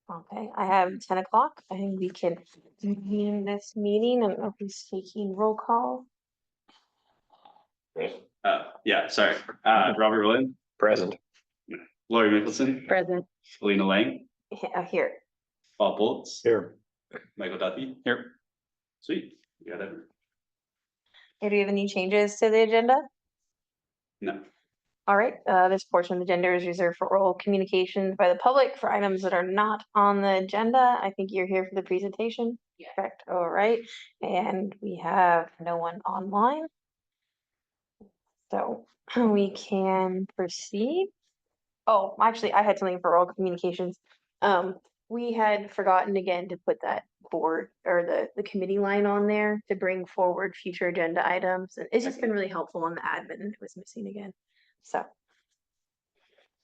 Okay, I have 10 o'clock. I think we can convene this meeting and I'll be taking roll call. Yeah, sorry. Robert Rowland, Present. Lori Mickelson, Present. Selena Lang, Here. Paul Bolts, Here. Michael Duffy. Here. Sweet. You got it. Do you have any changes to the agenda? No. All right, this portion of the agenda is reserved for oral communications by the public for items that are not on the agenda. I think you're here for the presentation. Yeah. Correct. All right, and we have no one online. So we can proceed. Oh, actually, I had something for oral communications. We had forgotten again to put that board or the committee line on there to bring forward future agenda items. And it's just been really helpful on the admin. It was missing again. So.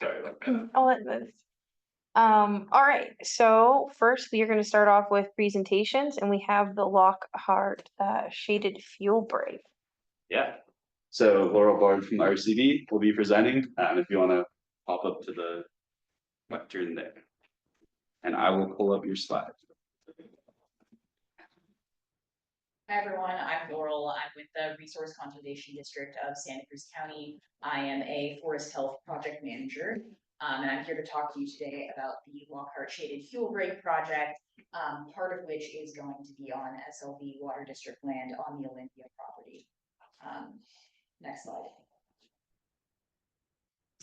Sorry about that. I'll let this. All right, so first we are going to start off with presentations and we have the Lockhart shaded fuel break. Yeah. So Laurel Bard from RCD will be presenting. If you want to pop up to the lectern there. And I will pull up your slides. Hi everyone, I'm Laurel. I'm with the Resource Conservation District of Santa Cruz County. I am a forest health project manager, and I'm here to talk to you today about the Lockhart Shaded Fuel Break project, part of which is going to be on SLV Water District land on the Olympia property. Next slide.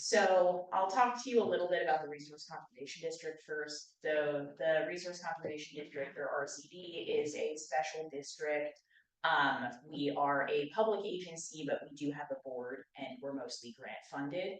So I'll talk to you a little bit about the Resource Conservation District first. So the Resource Conservation District, or RCD, is a special district. We are a public agency, but we do have a board and we're mostly grant funded.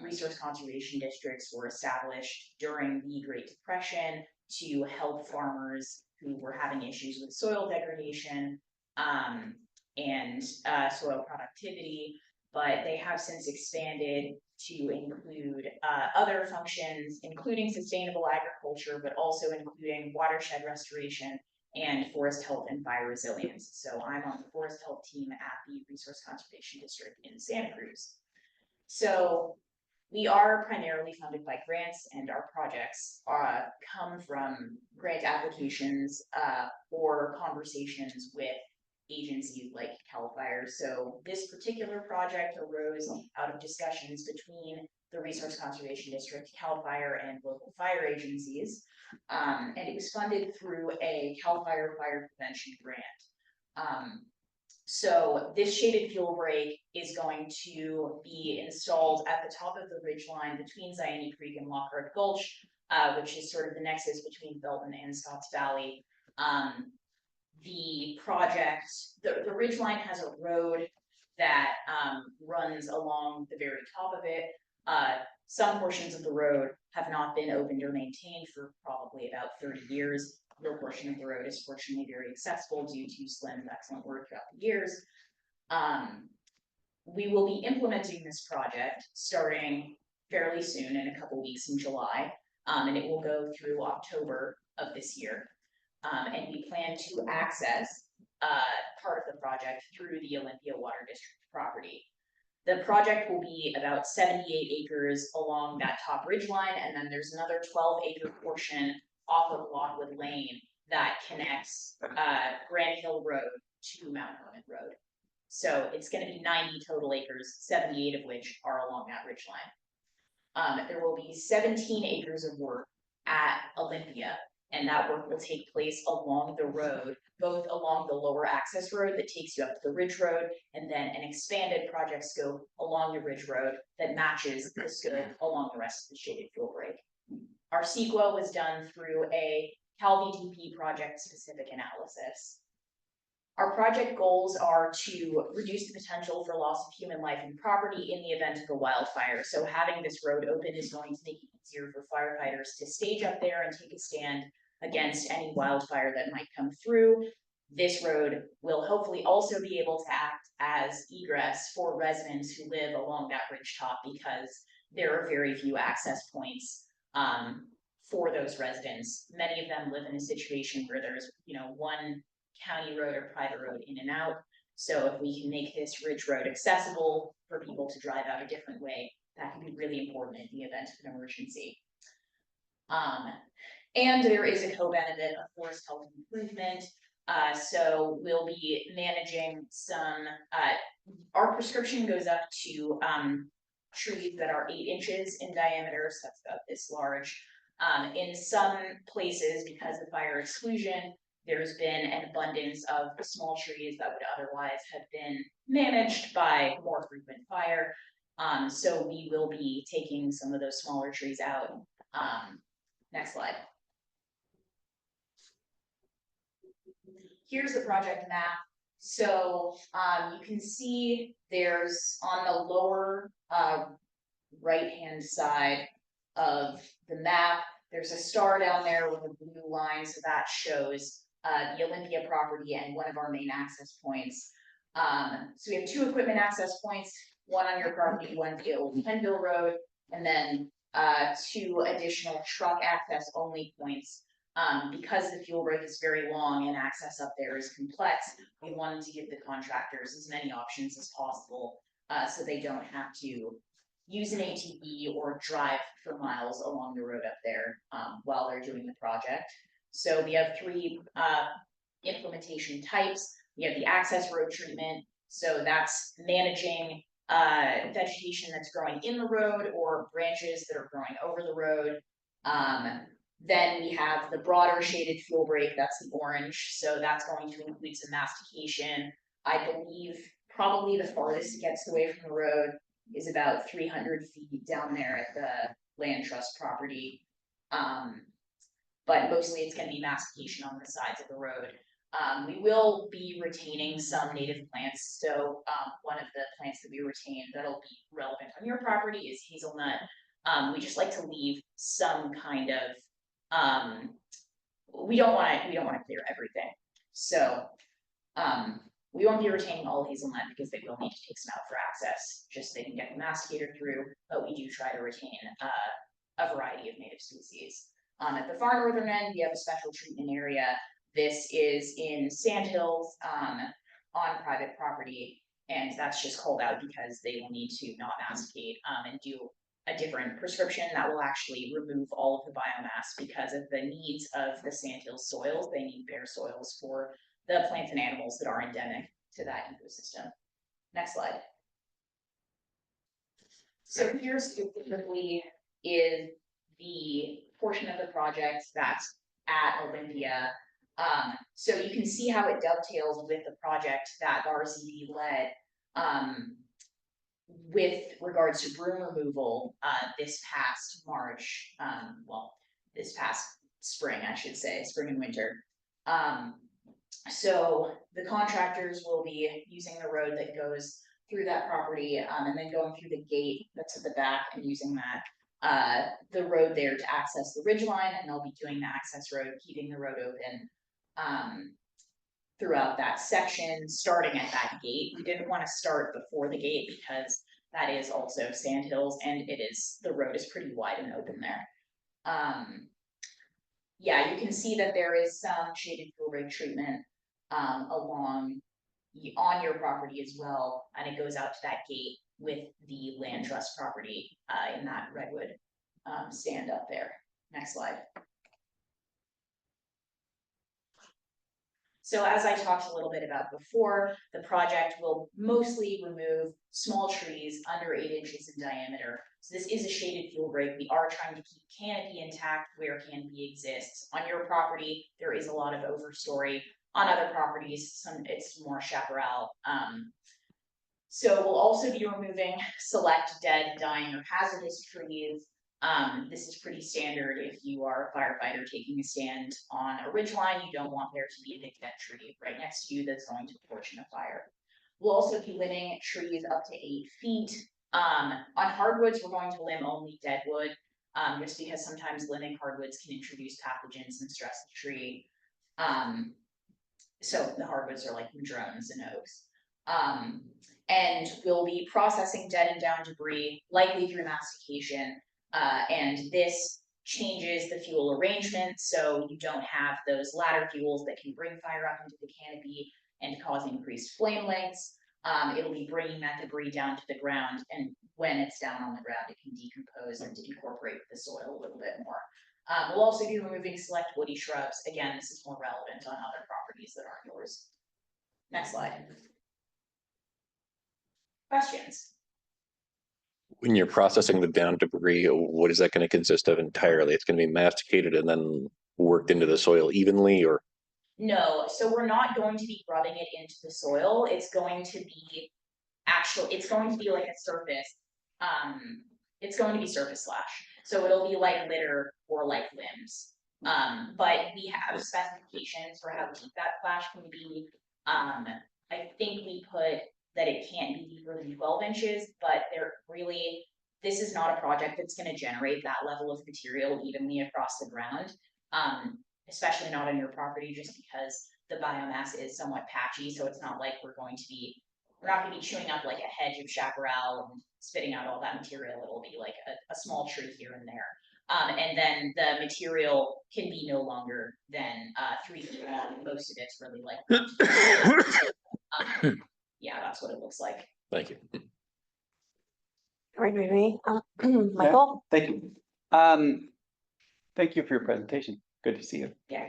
Resource conservation districts were established during the Great Depression to help farmers who were having issues with soil degradation and soil productivity. But they have since expanded to include other functions, including sustainable agriculture, but also including watershed restoration and forest health and fire resilience. So I'm on the forest health team at the Resource Conservation District in Santa Cruz. So we are primarily funded by grants, and our projects come from grant applications or conversations with agencies like CAL FIRE. So this particular project arose out of discussions between the Resource Conservation District, CAL FIRE, and local fire agencies. And it was funded through a CAL FIRE fire prevention grant. So this shaded fuel break is going to be installed at the top of the ridgeline between Zionee Creek and Lockhart Gulch, which is sort of the nexus between Belton and Scotts Valley. The project, the ridgeline has a road that runs along the very top of it. Some portions of the road have not been opened or maintained for probably about 30 years. Your portion of the road is fortunately very accessible due to Slim's excellent work throughout the years. We will be implementing this project starting fairly soon in a couple weeks in July, and it will go through October of this year. And we plan to access part of the project through the Olympia Water District property. The project will be about 78 acres along that top ridgeline, and then there's another 12-acre portion off of Lockwood Lane that connects Grand Hill Road to Mount Hermon Road. So it's going to be 90 total acres, 78 of which are along that ridgeline. There will be 17 acres of work at Olympia, and that work will take place along the road, both along the lower access road that takes you up to the Ridge Road, and then an expanded project scope along the Ridge Road that matches the scope along the rest of the shaded fuel break. Our CEQA was done through a CalVTP project specific analysis. Our project goals are to reduce the potential for loss of human life and property in the event of a wildfire. So having this road open is going to make it easier for firefighters to stage up there and take a stand against any wildfire that might come through. This road will hopefully also be able to act as egress for residents who live along that ridge top, because there are very few access points for those residents. Many of them live in a situation where there's, one county road or private road in and out. So if we can make this ridge road accessible for people to drive out a different way, that can be really important in the event of an emergency. And there is a co-benefit of forest health improvement. So we'll be managing some, our prescription goes up to trees that are 8 inches in diameter, so that's about this large. In some places, because of fire exclusion, there's been an abundance of small trees that would otherwise have been managed by more frequent fire. So we will be taking some of those smaller trees out. Next slide. Here's the project map. So you can see there's on the lower right-hand side of the map, there's a star down there with a blue line, so that shows the Olympia property and one of our main access points. So we have 2 equipment access points, one on your property, one via Old Penville Road, and then 2 additional truck access only points. Because the fuel break is very long and access up there is complex, we wanted to give the contractors as many options as possible, so they don't have to use an ATV or drive for miles along the road up there while they're doing the project. So we have 3 implementation types. We have the access road treatment, so that's managing vegetation that's growing in the road or branches that are growing over the road. Then we have the broader shaded fuel break, that's the orange, so that's going to include some mastication. I believe probably the farthest it gets away from the road is about 300 feet down there at the land trust property. But mostly it's going to be mastication on the sides of the road. We will be retaining some native plants. So one of the plants that we retain that'll be relevant on your property is hazelnut. We just like to leave some kind of, we don't want to clear everything. So we won't be retaining all hazelnut because they will need to take some out for access, just so they can get the masticator through, but we do try to retain a variety of native species. At the far northern end, we have a special treatment area. This is in Sandhills on private property, and that's just called out because they will need to not masticate and do a different prescription that will actually remove all of the biomass because of the needs of the Sandhills soils. They need bare soils for the plants and animals that are endemic to that ecosystem. Next slide. So here specifically is the portion of the project that's at Olympia. So you can see how it dovetails with the project that RCD led with regards to broom removal this past March, well, this past spring, I should say, spring and winter. So the contractors will be using the road that goes through that property and then going through the gate that's at the back and using that the road there to access the ridgeline, and they'll be doing the access road, keeping the road open throughout that section, starting at that gate. We didn't want to start before the gate because that is also Sandhills, and the road is pretty wide and open there. Yeah, you can see that there is some shaded fuel break treatment on your property as well, and it goes out to that gate with the land trust property in that redwood stand up there. Next slide. So as I talked a little bit about before, the project will mostly remove small trees under 8 inches in diameter. So this is a shaded fuel break. We are trying to keep canopy intact where canopy exists. On your property, there is a lot of overstory. On other properties, it's more chaparral. So we'll also be removing select dead, dying, or hazardous trees. This is pretty standard if you are a firefighter taking a stand on a ridgeline. You don't want there to be a big dead tree right next to you that's going to fortune a fire. We'll also be limbing trees up to 8 feet. On hardwoods, we're going to limb only dead wood, just because sometimes limbing hardwoods can introduce pathogens and stress the tree. So the hardwoods are like madrones and oaks. And we'll be processing dead and down debris, likely through mastication. And this changes the fuel arrangement, so you don't have those ladder fuels that can bring fire up into the canopy and cause increased flame lengths. It'll be bringing that debris down to the ground, and when it's down on the ground, it can decompose and incorporate with the soil a little bit more. We'll also be removing select woody shrubs. Again, this is more relevant on other properties that aren't yours. Next slide. Questions? When you're processing the down debris, what is that going to consist of entirely? It's going to be masticated and then worked into the soil evenly, or? No, so we're not going to be rubbing it into the soil. It's going to be it's going to be like a surface. It's going to be surface slash. So it'll be like litter or like limbs. But we have specifications for how deep that flash can be. I think we put that it can't be deeper than 12 inches, but this is not a project that's going to generate that level of material evenly across the ground. Especially not on your property, just because the biomass is somewhat patchy. So it's not like we're not going to be chewing up like a hedge of chaparral and spitting out all that material. It'll be like a small tree here and there. And then the material can be no longer than 3 feet long. Most of it's really like, yeah, that's what it looks like. Thank you. Right, Michael? Thank you. Thank you for your presentation. Good to see you. Yeah.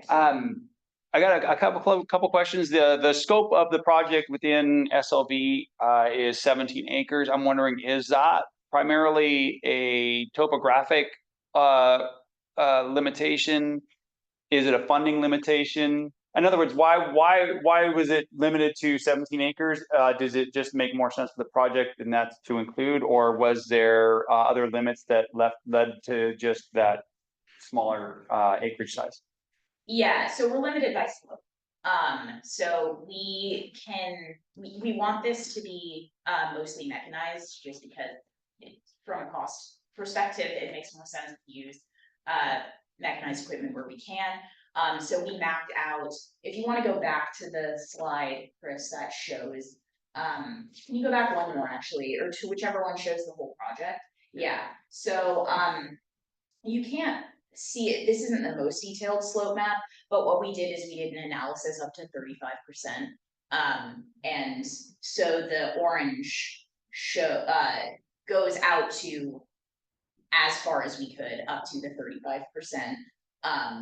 I got a couple questions. The scope of the project within SLB is 17 acres. I'm wondering, is that primarily a topographic limitation? Is it a funding limitation? In other words, why was it limited to 17 acres? Does it just make more sense for the project and that's to include, or was there other limits that led to just that smaller acreage size? Yeah, so we're limited by slope. So we want this to be mostly mechanized, just because from a cost perspective, it makes more sense to use mechanized equipment where we can. So we mapped out, if you want to go back to the slide, Chris, that shows, can you go back one more actually, or to whichever one shows the whole project? Yeah, so you can't see it. This isn't the most detailed slope map, but what we did is we did an analysis up to 35%. And so the orange goes out to as far as we could, up to the 35%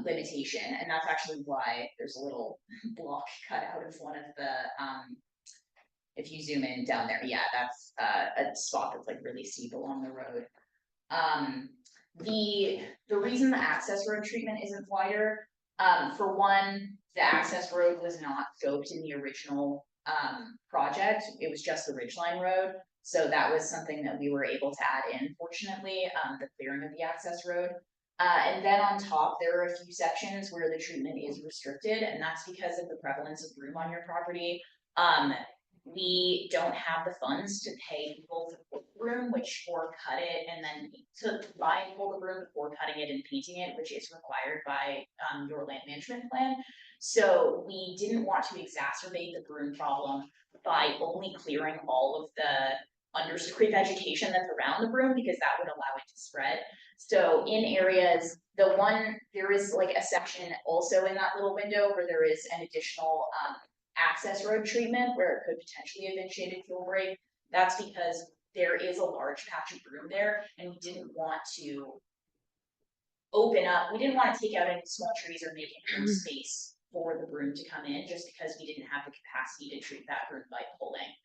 limitation. And that's actually why there's a little block cut out of one of the, if you zoom in down there, yeah, that's a spot that's like really steep along the road. The reason the access road treatment isn't wider, for one, the access road was not scoped in the original project. It was just the Ridgeline Road. So that was something that we were able to add in, fortunately, the clearing of the access road. And then on top, there are a few sections where the treatment is restricted, and that's because of the prevalence of broom on your property. We don't have the funds to pay people to pull the broom, or cut it, and then to buy and pull the broom before cutting it and painting it, which is required by your land management plan. So we didn't want to exacerbate the broom problem by only clearing all of the understory vegetation that's around the broom, because that would allow it to spread. So in areas, there is like a section also in that little window where there is an additional access road treatment where it could potentially have initiated fuel break. That's because there is a large patch of broom there, and we didn't want to open up, we didn't want to take out any small trees or make any space for the broom to come in, just because we didn't have the capacity to treat that broom by pulling.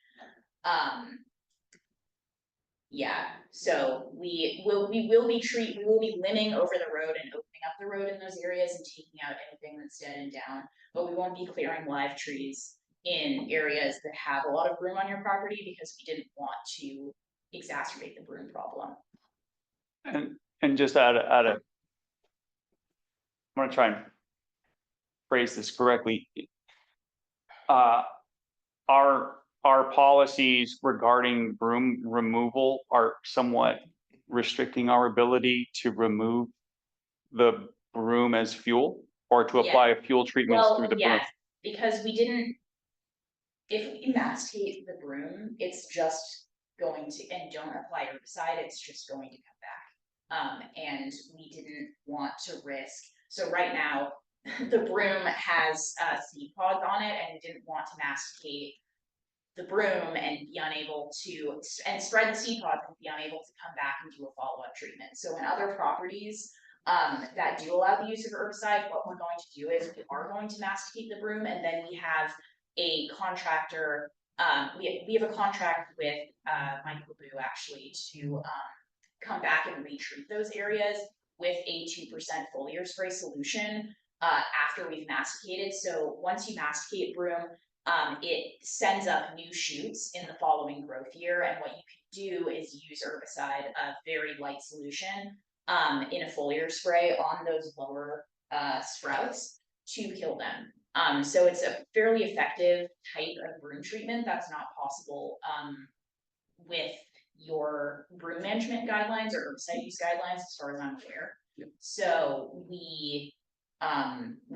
Yeah, so we will be limbing over the road and opening up the road in those areas and taking out anything that's dead and down, but we won't be clearing live trees in areas that have a lot of broom on your property, because we didn't want to exacerbate the broom problem. And just I'm gonna try and phrase this correctly. Our policies regarding broom removal are somewhat restricting our ability to remove the broom as fuel, or to apply fuel treatments through the broom. Yes, because if we masticate the broom, it's just going to, and don't apply herbicide, it's just going to come back. And we didn't want to risk, so right now, the broom has seed pods on it, and we didn't want to masticate the broom and be unable to, and spread the seed pods and be unable to come back and do a follow-up treatment. So in other properties, that do allow the use of herbicide, what we're going to do is we are going to masticate the broom, and then we have a contractor, we have a contract with, Michael Boo actually to, come back and retreat those areas with a 2% foliar spray solution, after we've masticated. So once you masticate broom, it sends up new shoots in the following growth year, and what you can do is use herbicide, a very light solution, in a foliar spray on those lower sprouts to kill them. So it's a fairly effective type of broom treatment that's not possible with your broom management guidelines or herbicide use guidelines, as far as I'm aware. Yep. So we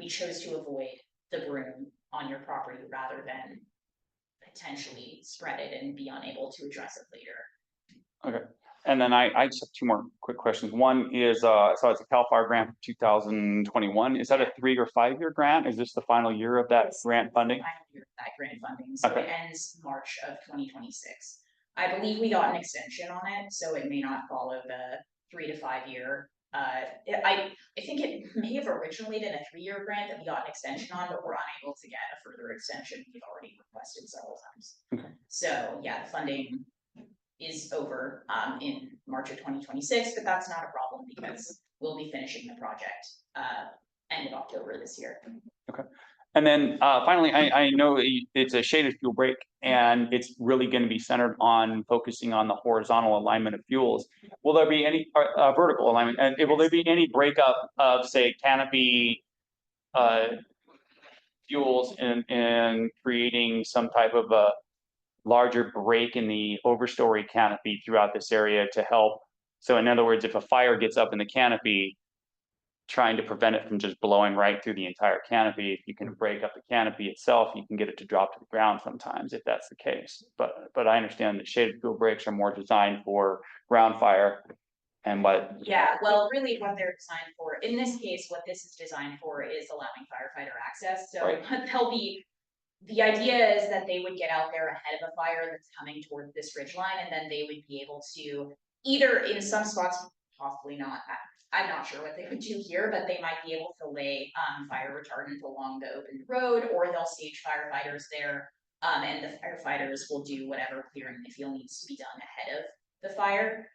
chose to avoid the broom on your property rather than potentially spread it and be unable to address it later. Okay, and then I just have two more quick questions. One is, so it's a CAL FIRE grant for 2021. Is that a 3 or 5 year grant? Is this the final year of that It's grant funding? final year of that grant funding, so Okay. it ends March of 2026. I believe we got an extension on it, so it may not follow the 3 to 5 year. I think it may have originally been a 3-year grant that we got an extension on, but we're unable to get a further extension. We've already requested several times. Okay. So yeah, the funding is over in March of 2026, but that's not a problem because we'll be finishing the project end of October this year. And then finally, I know it's a shaded fuel break, and it's really going to be centered on focusing on the horizontal alignment of fuels. Will there be any vertical alignment, and will there be any breakup of, say, canopy fuels and creating some type of a larger break in the overstory canopy throughout this area to help? So in other words, if a fire gets up in the canopy, trying to prevent it from just blowing right through the entire canopy, if you can break up the canopy itself, you can get it to drop to the ground sometimes, if that's the case. But I understand that shaded fuel breaks are more designed for ground fire. And what, Yeah, well, really what they're designed for, in this case, what this is designed for is allowing firefighter access. So Right. they'll be, the idea is that they would get out there ahead of a fire that's coming toward this ridge line, and then they would be able to either in some spots, possibly not, I'm not sure what they would do here, but they might be able to lay fire retardant along the open road, or they'll stage firefighters there, and the firefighters will do whatever clearing they feel needs to be done ahead of the fire.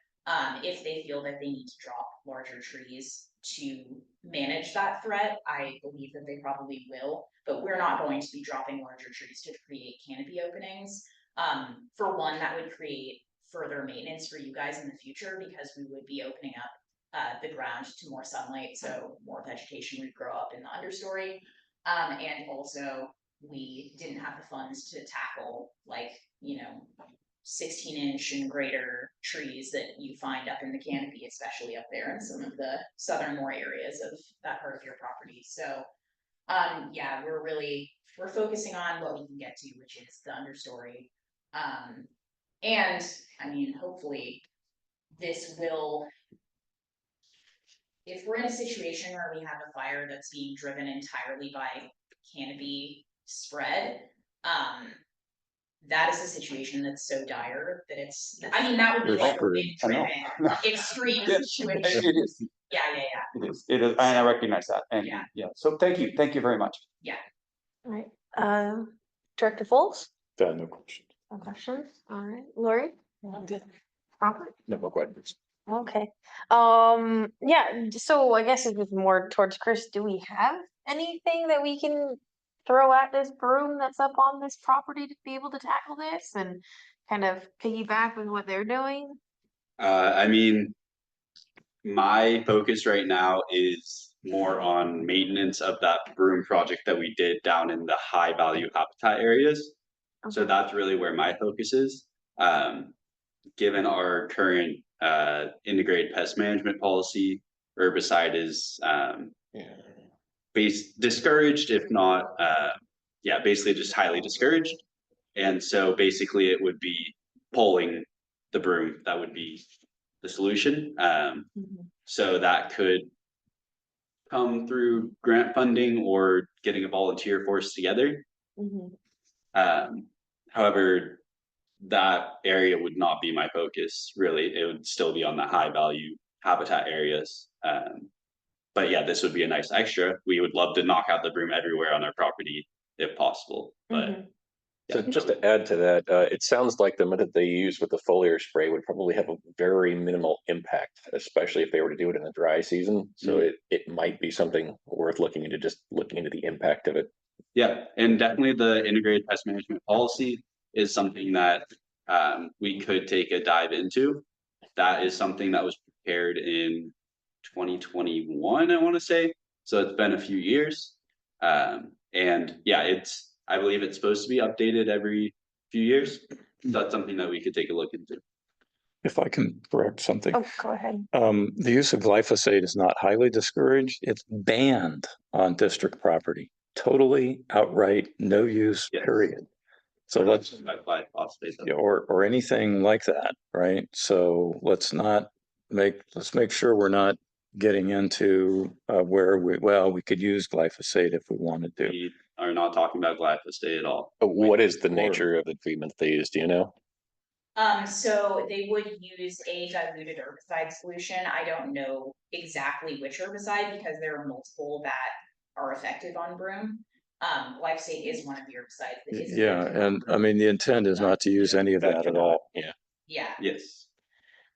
If they feel that they need to drop larger trees to manage that threat, I believe that they probably will, but we're not going to be dropping larger trees to create canopy openings. For one, that would create further maintenance for you guys in the future, because we would be opening up the ground to more sunlight, so more vegetation would grow up in the understory. And also we didn't have the funds to tackle, like, 16-inch and greater trees that you find up in the canopy, especially up there in some of the southern areas of that part of your property. So yeah, we're focusing on what we can get to, which is the understory. And I mean, hopefully this will, if we're in a situation where we have a fire that's being driven entirely by canopy spread, that is a situation that's so dire that it's, I mean, that would be like a wind I know. driven extreme situation. it is, Yeah. it is, and I recognize that, and Yeah. yeah, so thank you very much. All right, Director Foles, No questions. no questions, all right, Lori? Robert? No more questions. Okay, yeah, so I guess it was more towards Chris, do we have anything that we can throw at this broom that's up on this property to be able to tackle this and kind of piggyback with what they're doing? I mean, my focus right now is more on maintenance of that broom project that we did down in the high value habitat areas. So Okay. that's really where my focus is. Given our current integrated pest management policy, herbicide is discouraged, if not basically just highly discouraged. And so basically it would be pulling the broom that would be the solution. So that could come through grant funding or getting a volunteer force together. However, that area would not be my focus, really. It would still be on the high value habitat areas. But yeah, this would be a nice extra. We would love to knock out the broom everywhere on our property if possible, but. Mhm. So just to add to that, it sounds like the method they use with the foliar spray would probably have a very minimal impact, especially if they were to do it in the dry season. So it might be something worth looking into, just looking into the impact of it. Yeah, and definitely the integrated pest management policy is something that we could take a dive into. That is something that was prepared in 2021, I want to say. So it's been a few years. And yeah, I believe it's supposed to be updated every few years. That's something that we could take a look into. If I can correct something, Oh, go ahead. the use of glyphosate is not highly discouraged. It's banned on district property. Totally outright, no use, Yes. period. So let's, Glyphosate, though. yeah, or anything like that, right? So let's make sure we're not getting into where we could use glyphosate if we wanted to. We are not talking about glyphosate at all. What is the nature of the treatment they use? Do you know? So they would use a diluted herbicide solution. I don't know exactly which herbicide because there are multiple that are effective on broom. Glyphosate is one of the herbicides that is. Yeah, effective on and I broom. mean, the intent is not to use any of that at all. Yeah. Yeah, Yes.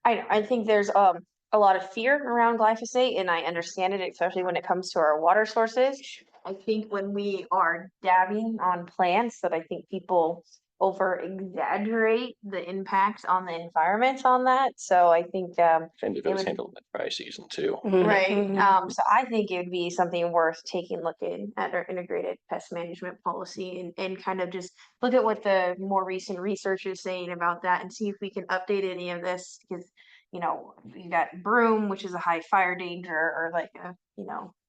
I think there's a lot of fear around glyphosate, and I understand it, especially when it comes to our water sources. I think when we are dabbing on plants, that I think people over exaggerate the impact on the environment on that. So I think And if It it was would- handled in the dry season too. right. So I think it would be something worth taking a look at our integrated pest management policy and kind of just look at what the more recent research is saying about that and see if we can update any of this because you got broom, which is a high fire danger, or like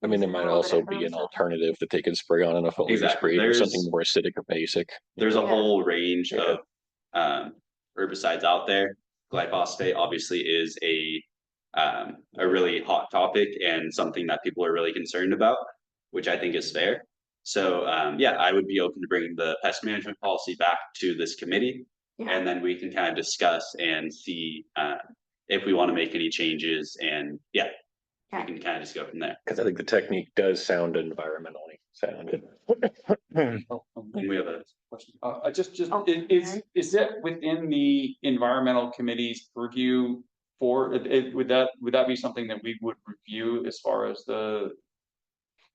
I mean, there might also be an alternative that they could spray on in a foliar Exactly. spray or something There's- more acidic or basic. There's a Yeah. whole range Yeah. of herbicides out there. Glyphosate obviously is a really hot topic and something that people are really concerned about, which I think is fair. So yeah, I would be open to bringing the pest management policy back to this committee, Yeah. and then we can kind of discuss and see if we want to make any changes. And yeah, Yeah. we can kind of just go from there. Because I think the technique does sound environmentally sound. And we have a Question. Just, Oh, is that within the environmental committee's purview for, would that be something that we would review as far as the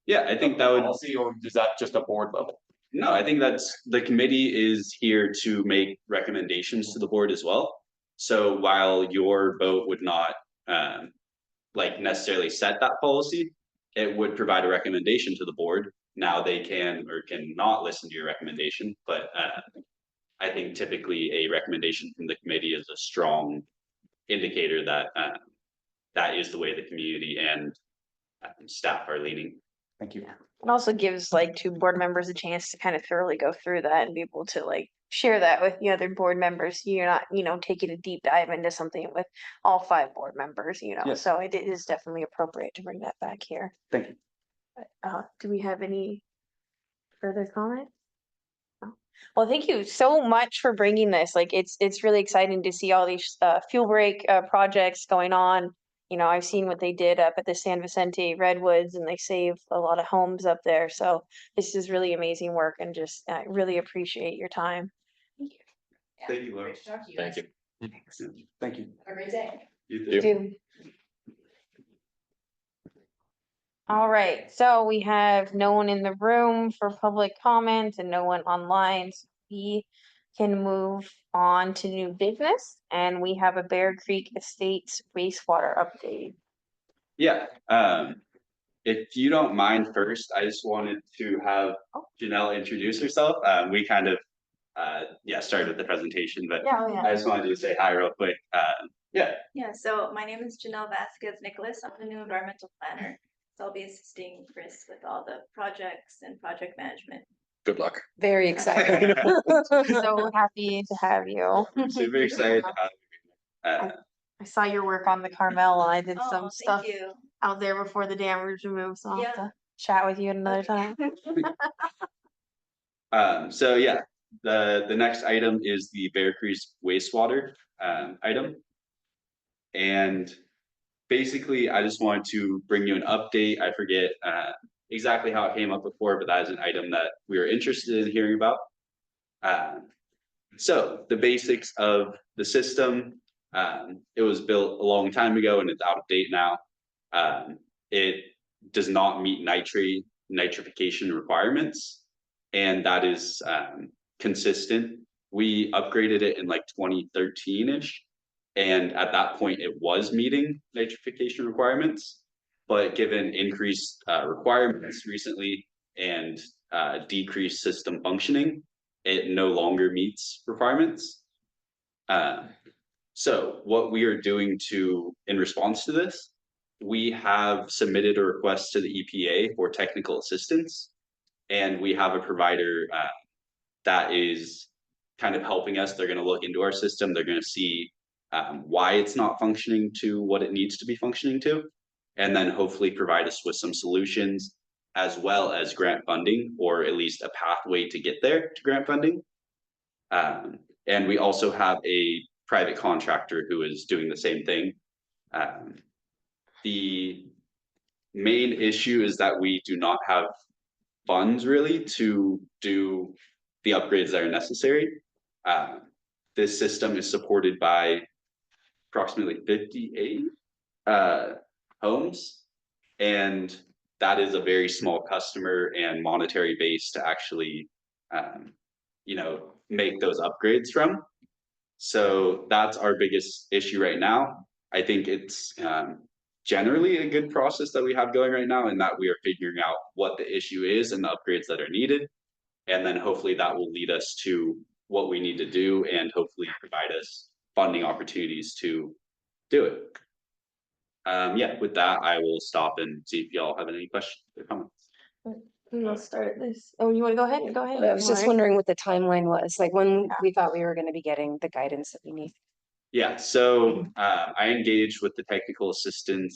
yeah, I think that would. policy, or is that just a board level? No, I think the committee is here to make recommendations to the board as well. So while your vote would not like necessarily set that policy, it would provide a recommendation to the board. Now they can or cannot listen to your recommendation, but I think typically a recommendation from the committee is a strong indicator that that is the way the community and staff are leaning. Thank you. It also gives like two board members a chance to kind of thoroughly go through that and be able to like share that with the other board members. You're not, taking a deep dive into something with all 5 board members, Yes. so it is definitely appropriate to bring that back here. Thank you. Do we have any further comment? No. Well, thank you so much for bringing this. Like, it's really exciting to see all these fuel break projects going on. I've seen what they did up at the San Vicente Redwoods, and they saved a lot of homes up there. So this is really amazing work, and just really appreciate your time. Yeah, Thank you, Laura. great to talk to you Thank guys. you. Thank you. Have a great day. You too. All right, so we have no one in the room for public comment and no one online. So we can move on to new business, and we have a Bear Creek Estates wastewater update. Yeah, if you don't mind first, I just wanted to have Janelle introduce herself. We kind of, started with the presentation, but Yeah, I just wanted to say hi real quick. Yeah, So my name is Janelle Vasquez Nicholas. I'm the new environmental planner. So I'll be assisting Chris with all the projects and project management. Good luck. Very excited. So happy to have you. super excited. to have you. I saw your work on the Carmel, and I did some Oh, stuff thank you. out there before the dam was removed, so I'll have Yeah. to chat with you another time. So yeah, the next item is the Bear Creek wastewater item. And basically, I just wanted to bring you an update. I forget exactly how it came up before, but that is an item that we were interested in hearing about. So the basics of the system, it was built a long time ago and it's out of date now. It does not meet nitrification requirements, and that is consistent. We upgraded it in like 2013-ish, and at that point it was meeting nitrification requirements, but given increased requirements recently and decreased system functioning, it no longer meets requirements. So what we are doing in response to this, we have submitted a request to the EPA for technical assistance, and we have a provider that is kind of helping us. They're going to look into our system. They're going to see why it's not functioning to what it needs to be functioning to, and then hopefully provide us with some solutions as well as grant funding, or at least a pathway to get there to grant funding. And we also have a private contractor who is doing the same thing. The main issue is that we do not have funds really to do the upgrades that are necessary. This system is supported by approximately 58 homes, and that is a very small customer and monetary base to actually make those upgrades from. So that's our biggest issue right now. I think it's generally a good process that we have going right now, and that we are figuring out what the issue is and the upgrades that are needed. And then hopefully that will lead us to what we need to do and hopefully provide us funding opportunities to do it. Yeah, with that, I will stop and see if y'all have any questions or comments. We'll start this. Oh, you want to go ahead? Go ahead. I was just Alright. wondering what the timeline was, like when we thought we were gonna be getting the guidance that we need. Yeah, so I engaged with the technical assistant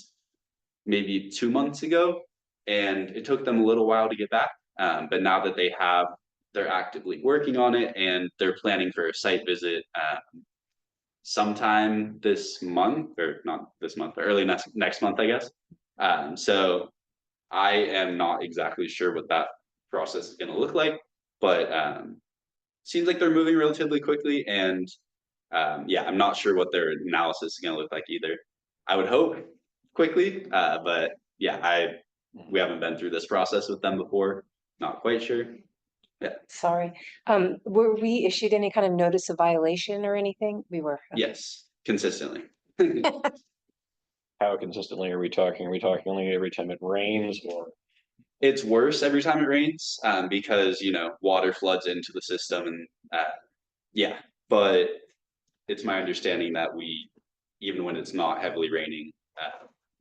maybe 2 months ago, and it took them a little while to get back. But now that they're actively working on it, and they're planning for a site visit sometime this month, or not this month, but early next month, I guess. So I am not exactly sure what that process is going to look like, but seems like they're moving relatively quickly, and yeah, I'm not sure what their analysis is going to look like either. I would hope quickly, but yeah, we haven't been through this process with them before. Not quite sure. Sorry, were we issued any kind of notice of violation or anything? We were. Yes, consistently. How consistently are we talking? Are we talking only every time it rains, or? It's worse every time it rains, because water floods into the system, and yeah, but it's my understanding that even when it's not heavily raining,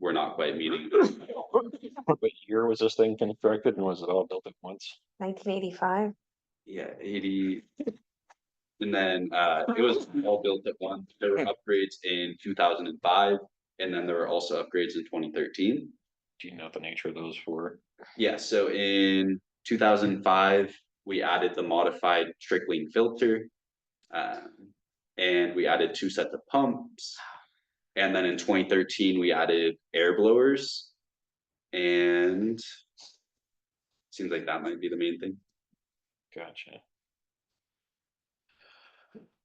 we're not quite meeting. What year was this thing constructed, and was it all built at once? 1985. Yeah, 80. And then it was all built at once. There were upgrades in 2005, and then there were also upgrades in 2013. Do you know what the nature of those were? Yeah, so in 2005, we added the modified trickling filter, and we added 2 sets of pumps. And then in 2013, we added air blowers, and seems like that might be the main thing. Gotcha.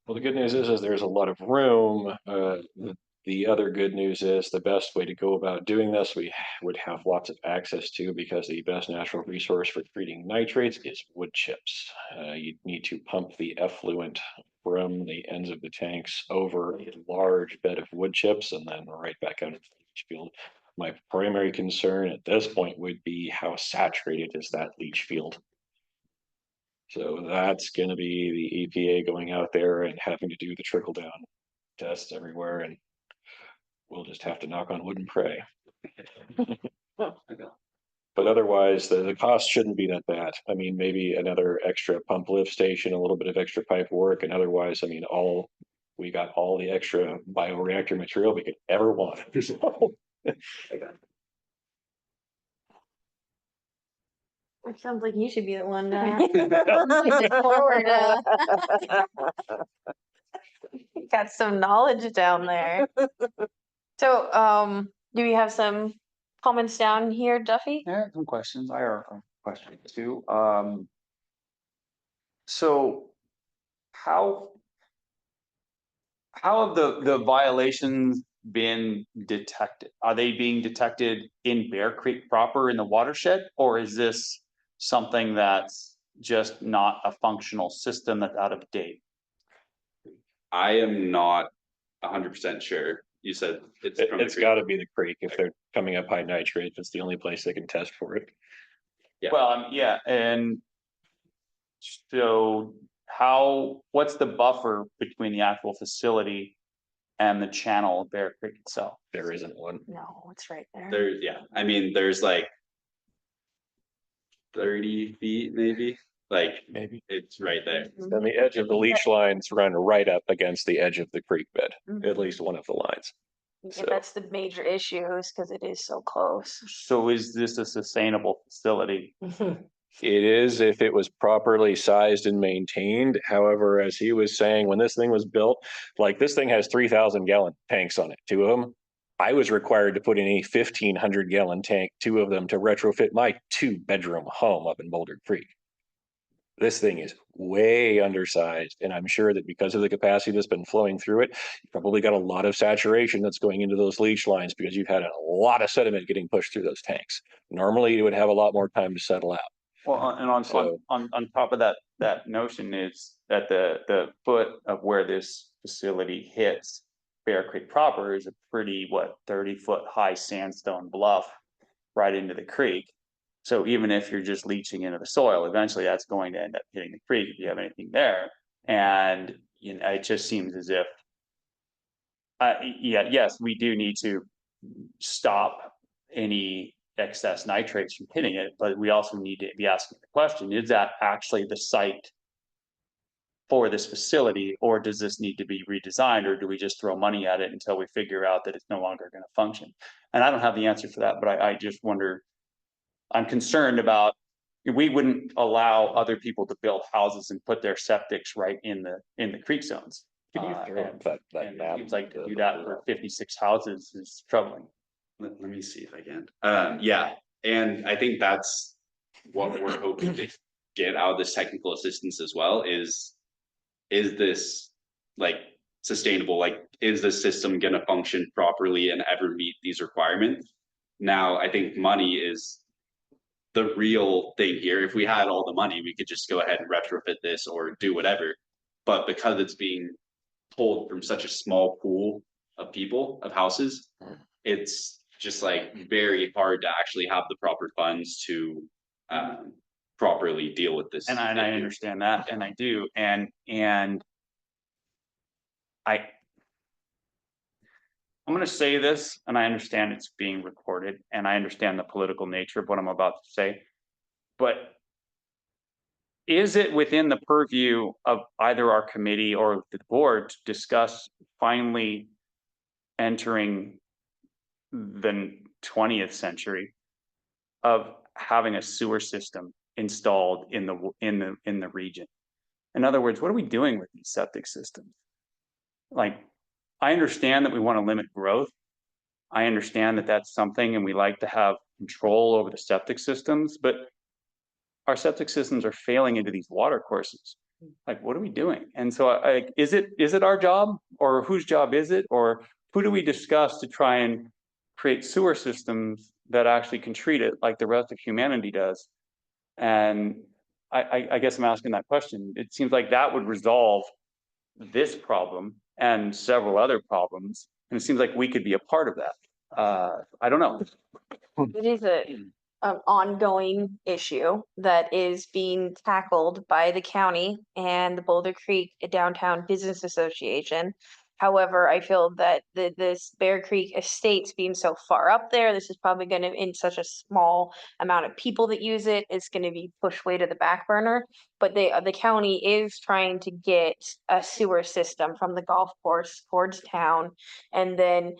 Well, the good news is there's a lot of room. The other good news is the best way to go about doing this, we would have lots of access to, because the best natural resource for treating nitrates is wood chips. You need to pump the effluent from the ends of the tanks over a large bed of wood chips and then right back out into the leach field. My primary concern at this point would be how saturated is that leach field. So that's going to be the EPA going out there and having to do the trickle down tests everywhere, and we'll just have to knock on wood and pray. But otherwise, the cost shouldn't be that bad. I mean, maybe another extra pump lift station, a little bit of extra pipe work, and otherwise, I mean, we got all the extra bioreactor material we could ever want. It sounds like you should be the one to forward. Got some knowledge down there. So, do we have some comments down here, Duffy? I have some questions. I have a question too. So how have the violations been detected? Are they being detected in Bear Creek proper in the watershed? Or is this something that's just not a functional system that's out of date? I am not 100% sure. You said it's from the It's creek. gotta be the creek if they're coming up high nitrates. It's the only place they can test for it. Yeah. Well, yeah, and so what's the buffer between the actual facility and the channel of Bear Creek itself? There isn't one. No, it's right there. There's, yeah, I mean, there's like 30 feet maybe, like Maybe. it's right there. And the edge of the leach lines run right up against the edge of the creek bed, at least one of the lines. Yeah, So- that's the major issue is because it is so close. So is this a sustainable facility? It is if it was properly sized and maintained. However, as he was saying, when this thing was built, like this thing has 3,000 gallon tanks on it, two of them. I was required to put in a 1,500 gallon tank, two of them to retrofit my 2-bedroom home up in Boulder Creek. This thing is way undersized, and I'm sure that because of the capacity that's been flowing through it, you probably got a lot of saturation that's going into those leach lines because you've had a lot of sediment getting pushed through those tanks. Normally, you would have a lot more time to settle out. Well, and on top of that notion is that the foot of where this facility hits Bear Creek proper is a pretty, 30-foot high sandstone bluff right into the creek. So even if you're just leaching into the soil, eventually that's going to end up hitting the creek if you have anything there. And, you know, it just seems as if, yes, we do need to stop any excess nitrates from hitting it, but we also need to be asking the question, is that actually the site for this facility, or does this need to be redesigned, or do we just throw money at it until we figure out that it's no longer going to function? And I don't have the answer for that, but I just wonder, I'm concerned about, we wouldn't allow other people to build houses and put their septics right in the creek zones. Can you throw up that And it map? seems like to do that for 56 houses is troubling. Let me see if I can. Yeah, and I think that's what we're hoping to get out of this technical assistance as well is this like sustainable? Like, is the system gonna function properly and ever meet these requirements? Now, I think money is the real thing here. If we had all the money, we could just go ahead and retrofit this or do whatever. But because it's being pulled from such a small pool of people, of houses, it's just like very hard to actually have the proper funds to properly deal with this. And I understand that, and I do, and I'm gonna say this, and I understand it's being recorded, and I understand the political nature of what I'm about to say. But is it within the purview of either our committee or the board to discuss finally entering the 20th century of having a sewer system installed in the region? In other words, what are we doing with these septic systems? Like, I understand that we want to limit growth. I understand that that's something, and we like to have control over the septic systems, but our septic systems are failing into these water courses. Like, what are we doing? And so is it our job, or whose job is it? Or who do we discuss to try and create sewer systems that actually can treat it like the rest of humanity does? And I guess I'm asking that question. It seems like that would resolve this problem and several other problems. And it seems like we could be a part of that. I don't know. It is an ongoing issue that is being tackled by the county and the Boulder Creek Downtown Business Association. However, I feel that this Bear Creek Estates being so far up there, this is probably gonna, in such a small amount of people that use it, it's gonna be pushed way to the back burner. but the county is trying to get a sewer system from the golf course towards town. And then,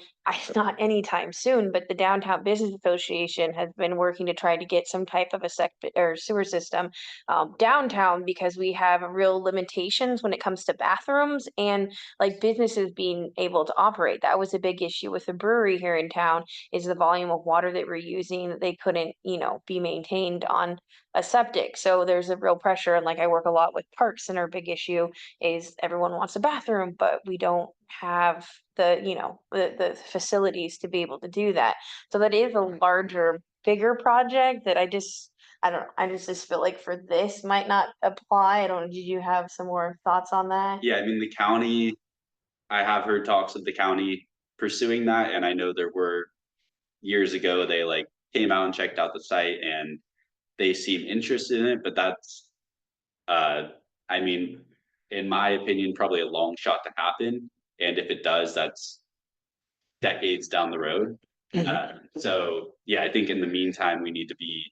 not anytime soon, but the Downtown Business Association has been working to try to get some type of a or sewer system downtown, because we have real limitations when it comes to bathrooms and like businesses being able to operate. That was a big issue with the brewery here in town, is the volume of water that we're using, that they couldn't, be maintained on a septic. So there's a real pressure. And like I work a lot with parks, and our big issue is everyone wants a bathroom, but we don't have the facilities to be able to do that. So that is a larger, bigger project that I don't know. I just feel like for this might not apply. I don't know. Did you have some more thoughts on that? Yeah, I mean, the county, I have heard talks of the county pursuing that, and I know there were years ago, they like came out and checked out the site and they seem interested in it, but that's I mean, in my opinion, probably a long shot to happen. And if it does, that's decades down the road. So yeah, I think in the meantime, we need to be,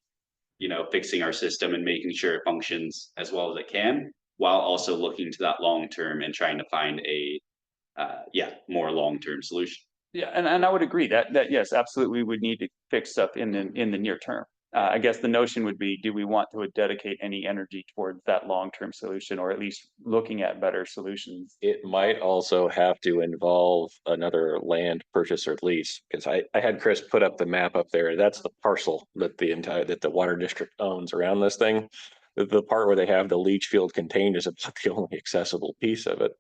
fixing our system and making sure it functions as well as it can, while also looking to that long term and trying to find a more long term solution. Yeah, and I would agree that yes, absolutely, we would need to fix stuff in the near term. I guess the notion would be, do we want to dedicate any energy towards that long-term solution, or at least looking at better solutions? It might also have to involve another land purchase or lease, because I had Chris put up the map up there. That's the parcel that the water district owns around this thing. The part where they have the leach field contained is about the only accessible piece of it.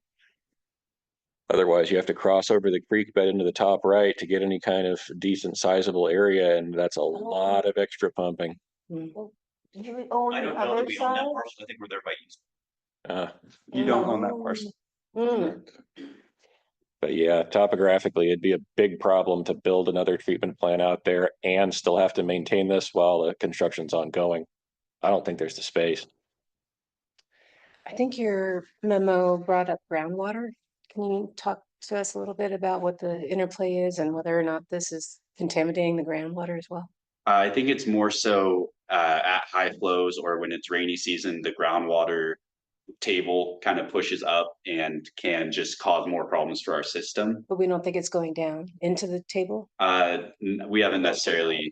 Otherwise, you have to cross over the creek bed into the top right to get any kind of decent sizable area, and that's a lot of extra pumping. Do you own the other side? parcel. I think we're there by east. You don't own that parcel. But yeah, topographically, it'd be a big problem to build another treatment plant out there and still have to maintain this while the construction's ongoing. I don't think there's the space. I think your memo brought up groundwater. Can you talk to us a little bit about what the interplay is and whether or not this is contaminating the groundwater as well? I think it's more so at high flows, or when it's rainy season, the groundwater table kind of pushes up and can just cause more problems for our system. But we don't think it's going down into the table? We haven't necessarily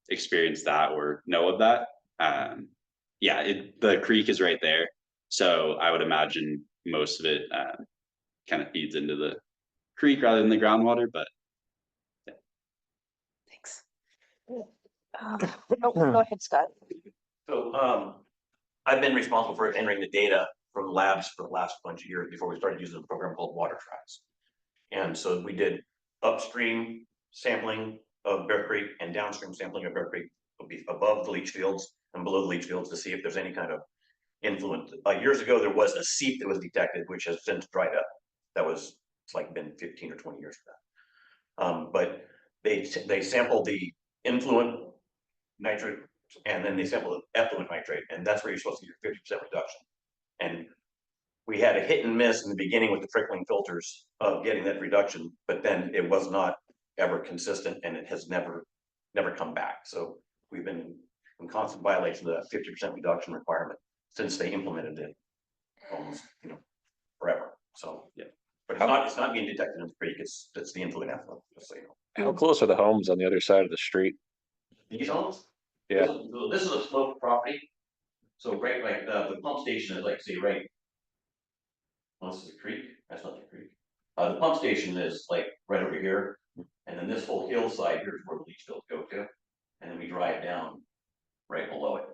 experienced that or know of that. The creek is right there, so I would imagine most of it kind of feeds into the creek rather than the groundwater, but Thanks. Go ahead, Scott. So, I've been responsible for entering the data from labs for the last bunch of years before we started using a program called Water Tracks. And so we did upstream sampling of Bear Creek and downstream sampling of Bear Creek will be above the leach fields and below the leach fields to see if there's any kind of influence. Years ago, there was a seep that was detected, which has since dried up. It's like been 15 or 20 years for that. But they sampled the influent nitrate, and then they sampled the effluent nitrate, and that's where you're supposed to get your 50% reduction. And we had a hit and miss in the beginning with the trickling filters of getting that reduction, but then it was not ever consistent, and it has never come back. So we've been in constant violation of that 50% reduction requirement since they implemented it almost, forever. So yeah, but it's not being detected in the creek. It's the influent effluent, just so you know. How close are the homes on the other side of the street? These homes? Yeah. This is a sloped property. So right, like the pump station is like, say, right. Well, this is the creek. That's not the creek. The pump station is like right over here. And then this whole hillside here is where the leach fields go to. And then we drive down right below it.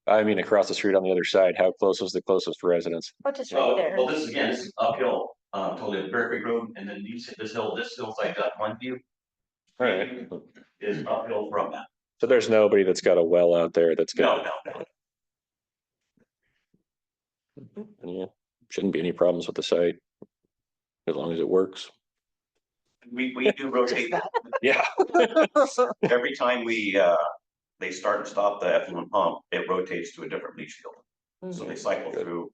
I mean, across the street on the other side, how close was the closest residence? Oh, just right there. Well, this is uphill, totally the Bear Creek Road, and then this hillside got one view. Right. Is uphill from that. So there's nobody that's got a well out there that's got. No. Yeah, shouldn't be any problems with the site, as long as it works. We do rotate. Yeah. Every time they start and stop the effluent pump, it rotates to a different leach field. So they cycle through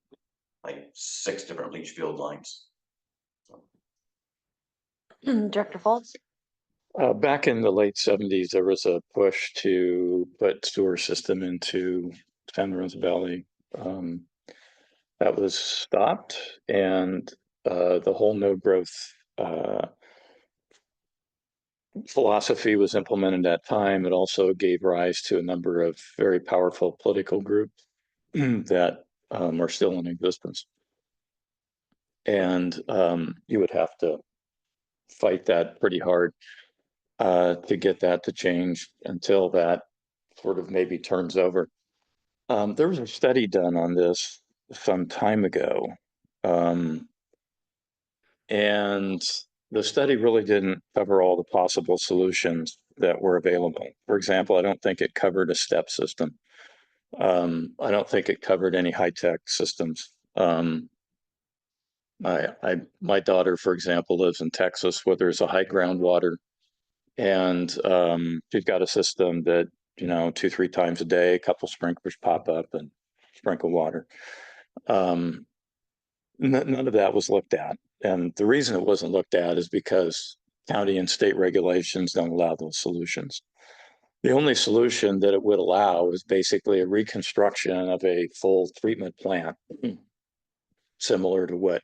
like 6 different leach field lines. Director Fultz? Back in the late 70s, there was a push to put sewer system into San Lorenzo Valley That was stopped, and the whole no growth philosophy was implemented at that time. It also gave rise to a number of very powerful political groups that are still in existence. And you would have to fight that pretty hard to get that to change until that sort of maybe turns over. There was a study done on this some time ago. And the study really didn't cover all the possible solutions that were available. For example, I don't think it covered a step system. I don't think it covered any high-tech systems. My daughter, for example, lives in Texas where there's a high groundwater, and she's got a system that, 2-3 times a day, a couple sprinklers pop up and sprinkle water. None of that was looked at. And the reason it wasn't looked at is because county and state regulations don't allow those solutions. The only solution that it would allow is basically a reconstruction of a full treatment plant, similar to what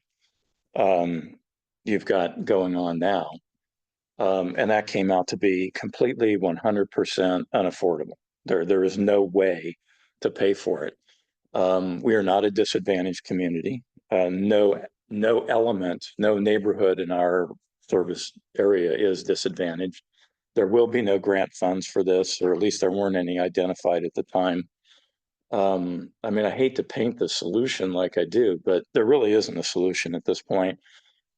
you've got going on now. And that came out to be completely 100% unaffordable. There is no way to pay for it. We are not a disadvantaged community. No element, no neighborhood in our service area is disadvantaged. There will be no grant funds for this, or at least there weren't any identified at the time. I mean, I hate to paint the solution like I do, but there really isn't a solution at this point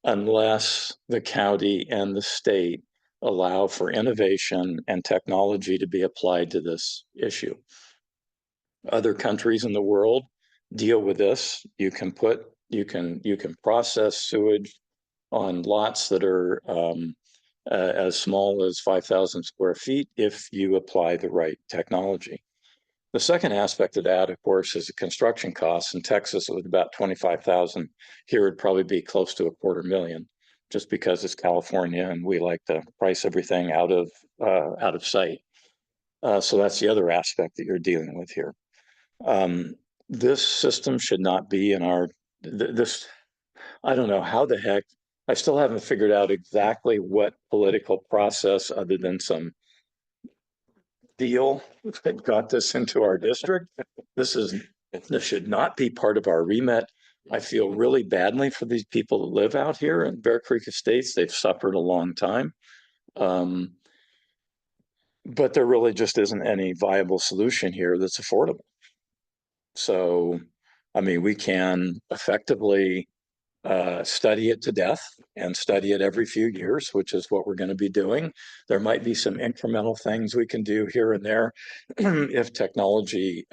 unless the county and the state allow for innovation and technology to be applied to this issue. Other countries in the world deal with this. You can process sewage on lots that are as small as 5,000 square feet if you apply the right technology. The second aspect of that, of course, is the construction costs. In Texas, it was about $25,000. Here, it'd probably be close to $250,000, just because it's California and we like to price everything out of sight. So that's the other aspect that you're dealing with here. This system should not be in our, I don't know how the heck, I still haven't figured out exactly what political process, other than some deal that got this into our district. This should not be part of our remit. I feel really badly for these people that live out here in Bear Creek Estates. They've suffered a long time. But there really just isn't any viable solution here that's affordable. So, I mean, we can effectively study it to death and study it every few years, which is what we're going to be doing. There might be some incremental things we can do here and there if technology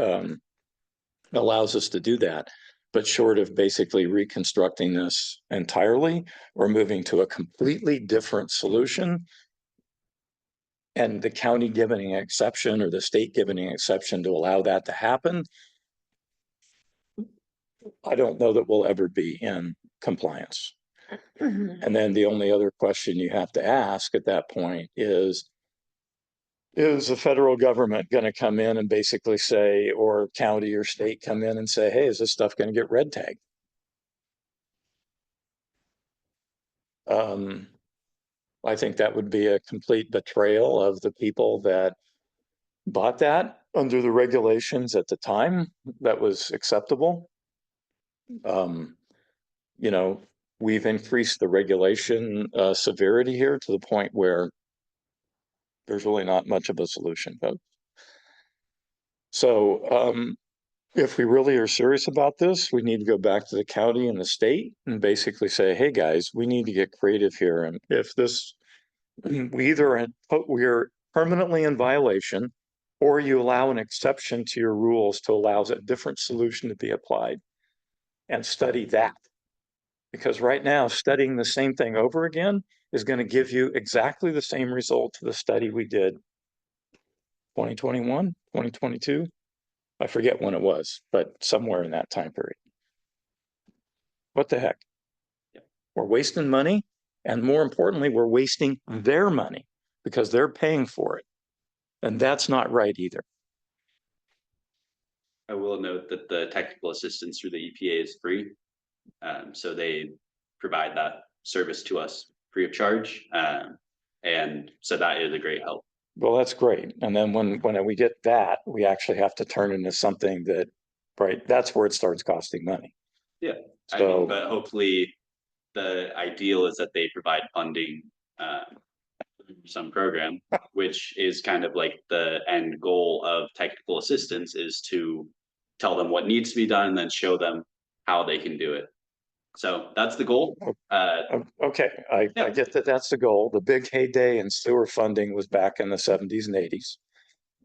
allows us to do that. But short of basically reconstructing this entirely or moving to a completely different solution, and the county giving an exception or the state giving an exception to allow that to happen, I don't know that we'll ever be in compliance. And then the only other question you have to ask at that point is the federal government going to come in and basically say, or county or state come in and say, hey, is this stuff going to get red tagged? I think that would be a complete betrayal of the people that bought that under the regulations at the time that was acceptable. You know, we've increased the regulation severity here to the point where there's really not much of a solution. So if we really are serious about this, we need to go back to the county and the state and basically say, hey guys, we need to get creative here. And if this, we're permanently in violation, or you allow an exception to your rules to allow a different solution to be applied, and study that. Because right now, studying the same thing over again is going to give you exactly the same result to the study we did 2021, 2022. I forget when it was, but somewhere in that time period. What the heck? We're wasting money. And more importantly, we're wasting their money because they're paying for it. And that's not right either. I will note that the technical assistance through the EPA is free. So they provide that service to us free of charge. And so that is a great help. Well, that's great. And then when we get that, we actually have to turn into something that, right, that's where it starts costing money. Yeah. I So- mean, but hopefully the ideal is that they provide funding, some program, which is kind of like the end goal of technical assistance, is to tell them what needs to be done and then show them how they can do it. So that's the goal. Okay, I Yeah. get that that's the goal. The big heyday in sewer funding was back in the 70s and 80s.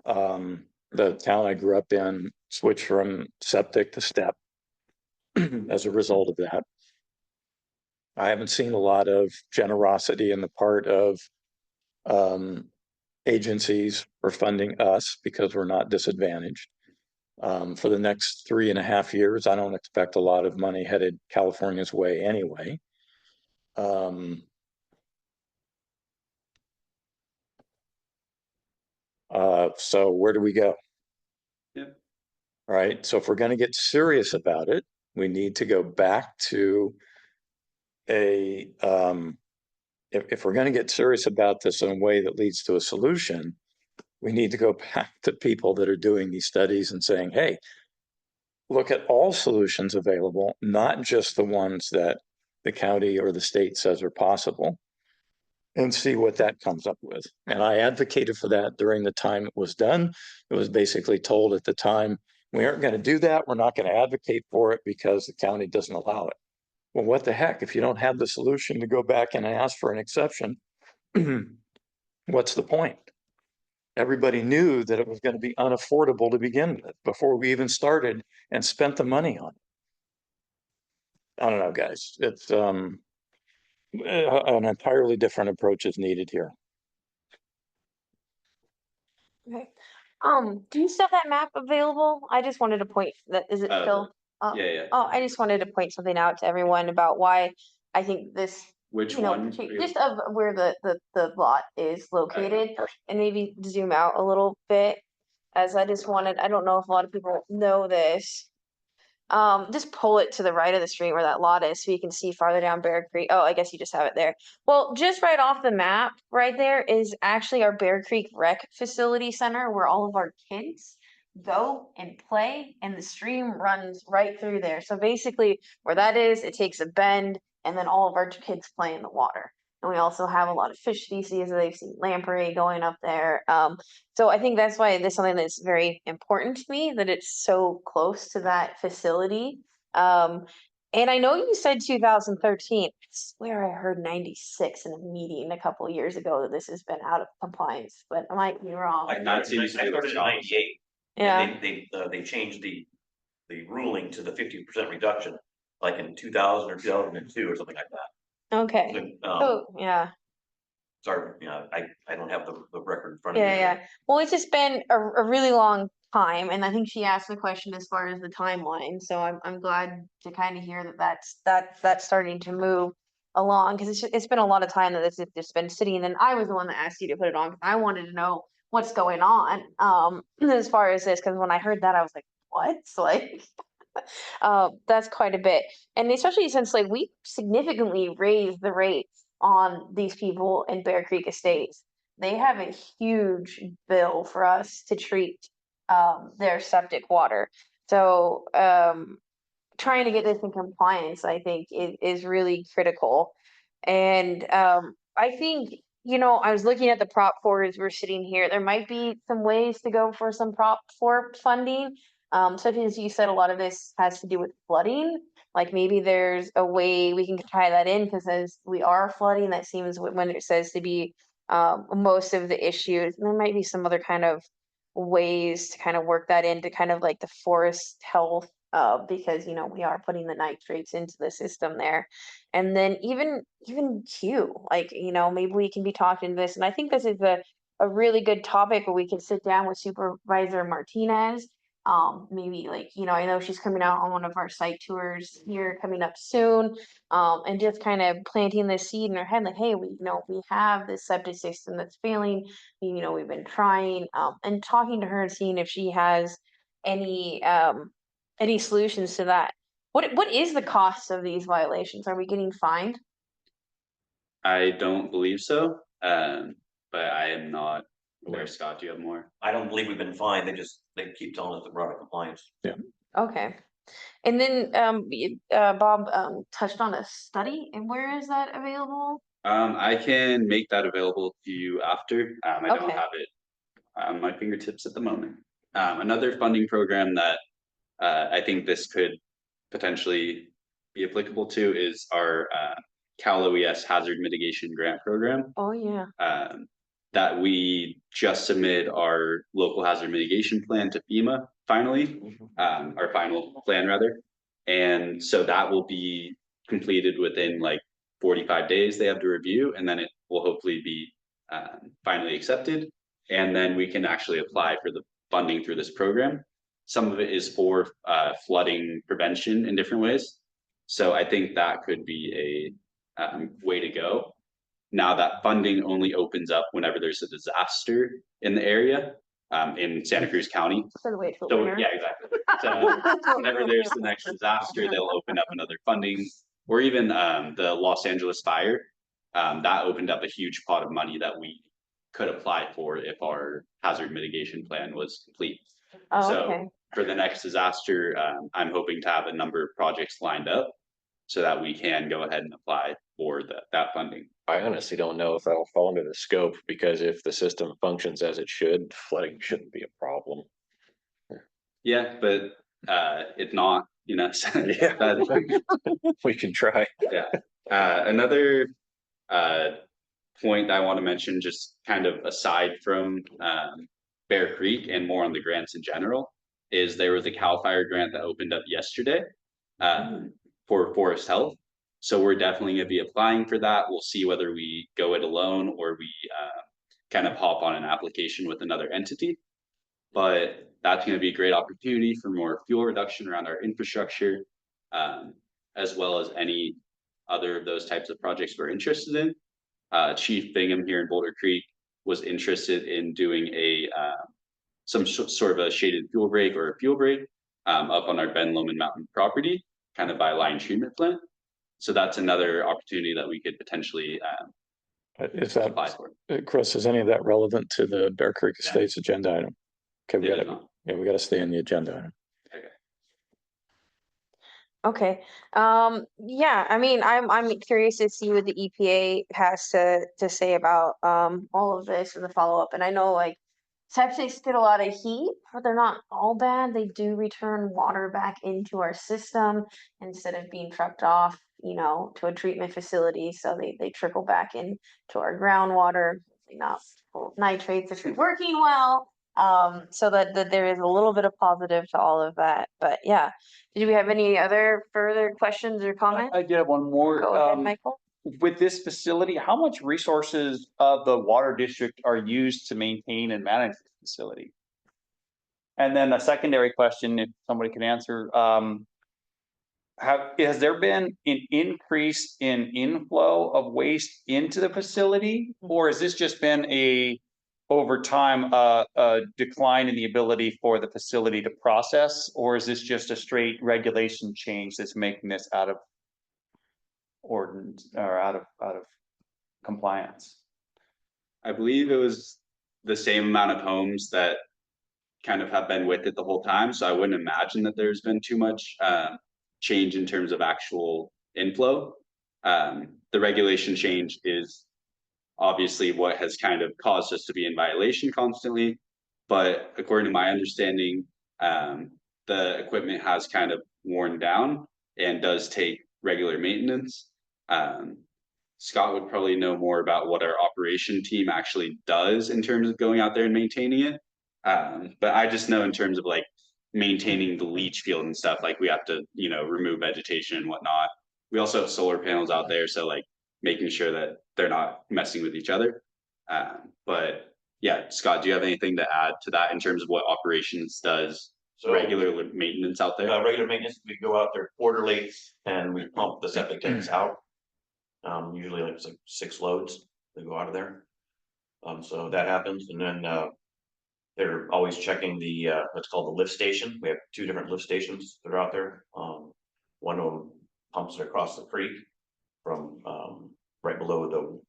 The town I grew up in switched from septic to step as a result of that. I haven't seen a lot of generosity in the part of agencies for funding us because we're not disadvantaged. For the next 3.5 years, I don't expect a lot of money headed California's way anyway. So where do we go? Yep. Right, so if we're gonna get serious about it, we need to go back to a, if we're gonna get serious about this in a way that leads to a solution, we need to go back to people that are doing these studies and saying, hey, look at all solutions available, not just the ones that the county or the state says are possible, and see what that comes up with. And I advocated for that during the time it was done. It was basically told at the time, we aren't going to do that. We're not going to advocate for it because the county doesn't allow it. Well, what the heck? If you don't have the solution to go back and ask for an exception, what's the point? Everybody knew that it was going to be unaffordable to begin with before we even started and spent the money on it. I don't know, guys. It's an entirely different approach is needed here. Okay. Do you still have that map available? I just wanted to point that, is it still? Yeah. Oh, I just wanted to point something out to everyone about why I think this, Which you know, one? just of where the lot is located, and maybe zoom out a little bit. As I just wanted, I don't know if a lot of people know this. Just pull it to the right of the street where that lot is so you can see farther down Bear Creek. Oh, I guess you just have it there. Well, just right off the map, right there is actually our Bear Creek Rec Facility Center where all of our kids go and play, and the stream runs right through there. So basically, where that is, it takes a bend, and then all of our kids play in the water. And we also have a lot of fish species. They've seen lamprey going up there. So I think that's why this is something that's very important to me, that it's so close to that facility. And I know you said 2013. I swear I heard 96 in a meeting a couple of years ago that this has been out of compliance, but I might be wrong. I That started seems to be in the 98. Yeah. And they changed the ruling to the 50% reduction, like in 2000 or 2002 or something like that. Okay. So, So, yeah. sorry, I don't have the record in front of me. Yeah. Well, it's just been a really long time, and I think she asked the question as far as the timeline. So I'm glad to kind of hear that that's starting to move along, because it's been a lot of time that this has just been sitting. And I was the one that asked you to put it on because I wanted to know what's going on as far as this, because when I heard that I was like, what? Like that's quite a bit, and especially since like we significantly raised the rates on these people in Bear Creek Estates. They have a huge bill for us to treat their septic water. So trying to get this in compliance, I think, is really critical. And I think, I was looking at the Prop 4 as we're sitting here. There might be some ways to go for some Prop 4 funding. Such as you said, a lot of this has to do with flooding. Like maybe there's a way we can tie that in, because as we are flooding, that seems when it says to be most of the issues. And there might be some other kind of ways to kind of work that into kind of like the forest health, because we are putting the nitrates into the system there. And then even Q, like maybe we can be talking this, and I think this is a really good topic where we can sit down with Supervisor Martinez. Maybe like I know she's coming out on one of our site tours here coming up soon, and just kind of planting this seed in her head, like, hey, we have this septic system that's failing. We've been trying, and talking to her and seeing if she has any solutions to that. What is the cost of these violations? Are we getting fined? I don't believe so, but I am not aware. Scott, do you have more? I don't believe we've been fined, they keep telling us that we're out of compliance. Okay. And then Bob touched on a study, and where is that available? I can make that available to you after. I don't Okay. have it on my fingertips at the moment. Another funding program that I think this could potentially be applicable to is our Cal OES Hazard Mitigation Grant Program. Oh, yeah. That we just submit our local hazard mitigation plan to FEMA finally, our final plan rather. And so that will be completed within like 45 days they have to review, and then it will hopefully be finally accepted. And then we can actually apply for the funding through this program. Some of it is for flooding prevention in different ways. So I think that could be a way to go. Now that funding only opens up whenever there's a disaster in the area, in Santa Cruz County. So the wait till So, winter. yeah, exactly. So whenever there's the next disaster, they'll open up another funding, or even the Los Angeles fire. That opened up a huge pot of money that we could apply for if our hazard mitigation plan was complete. Oh, So okay. for the next disaster, I'm hoping to have a number of projects lined up so that we can go ahead and apply for that funding. I honestly don't know if that'll fall into the scope, because if the system functions as it should, flooding shouldn't be a problem. Yeah, but it's not, you know. So Yeah. that- We can try. Another point I want to mention, just kind of aside from Bear Creek and more on the grants in general, is there was a CAL FIRE grant that opened up yesterday for forest health. So we're definitely going to be applying for that. We'll see whether we go it alone or we kind of hop on an application with another entity. But that's going to be a great opportunity for more fuel reduction around our infrastructure, as well as any other of those types of projects we're interested in. Chief Bingham here in Boulder Creek was interested in doing some sort of a shaded fuel break or a fuel break up on our Ben Lomond Mountain property, kind of by line treatment plant. So that's another opportunity that we could potentially Is that, apply for. Chris, is any of that relevant to the Bear Creek Yeah. Estates agenda item? Okay, we It is gotta, not. yeah, we gotta stay in the agenda item. Okay. Yeah, I mean, I'm curious to see what the EPA has to say about all of this and the follow-up. And I know like septics get a lot of heat, but they're not all bad. They do return water back into our system instead of being trucked off, you know, to a treatment facility. So they trickle back into our groundwater, not full of nitrates if you're working well. So that there is a little bit of positive to all of that. But yeah. Did we have any other further questions or comments? I did have one more. Go ahead, Michael. With this facility, how much resources of the water district are used to maintain and manage the facility? And then a secondary question, if somebody can answer, has there been an increase in inflow of waste into the facility? Or has this just been over time, a decline in the ability for the facility to process? Or is this just a straight regulation change that's making this out of ordinance or out of compliance? I believe it was the same amount of homes that kind of have been with it the whole time. So I wouldn't imagine that there's been too much change in terms of actual inflow. The regulation change is obviously what has kind of caused us to be in violation constantly. But according to my understanding, the equipment has kind of worn down and does take regular maintenance. Scott would probably know more about what our operation team actually does in terms of going out there and maintaining it. But I just know in terms of like maintaining the leach field and stuff, like we have to, you know, remove vegetation and whatnot. We also have solar panels out there, so like making sure that they're not messing with each other. But yeah, Scott, do you have anything to add to that in terms of what operations does? So Regular maintenance out there? regular maintenance, we go out there quarterly and we pump the septic tanks out. Usually like it's like 6 loads that go out of there. So that happens, and then They're always checking the, what's called the lift station. We have 2 different lift stations that are out there. One of them pumps it across the creek from, right below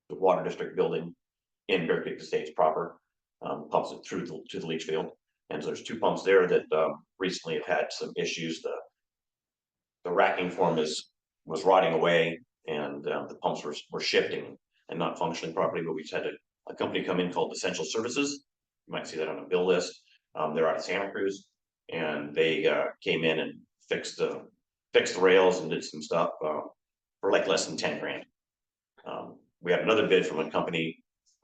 the water district building in Bear Creek Estates proper, pumps it through to the leach field. And so there's 2 pumps there that, recently have had some issues. The racking form was rotting away, and the pumps were shifting and not functioning properly, but we just had a company come in called Essential Services. You might see that on a bill list. They're out of Santa Cruz, and they came in and fixed the rails and did some stuff for like less than 10 grand. We had another bid from a company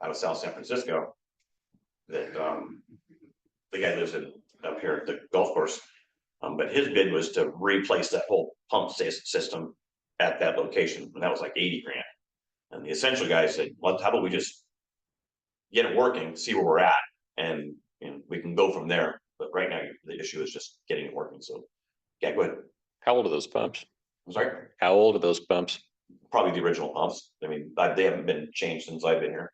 out of South San Francisco that the guy lives up here at the golf course. But his bid was to replace that whole pump system at that location, and that was like 80 grand. And the Essential guy said, well, how about we just get it working, see where we're at, and we can go from there. But right now, the issue is just getting it working. So, yeah, go ahead. How old are those pumps? I'm sorry. How old are those pumps? Probably the original pumps. I mean, they haven't been changed since I've been here.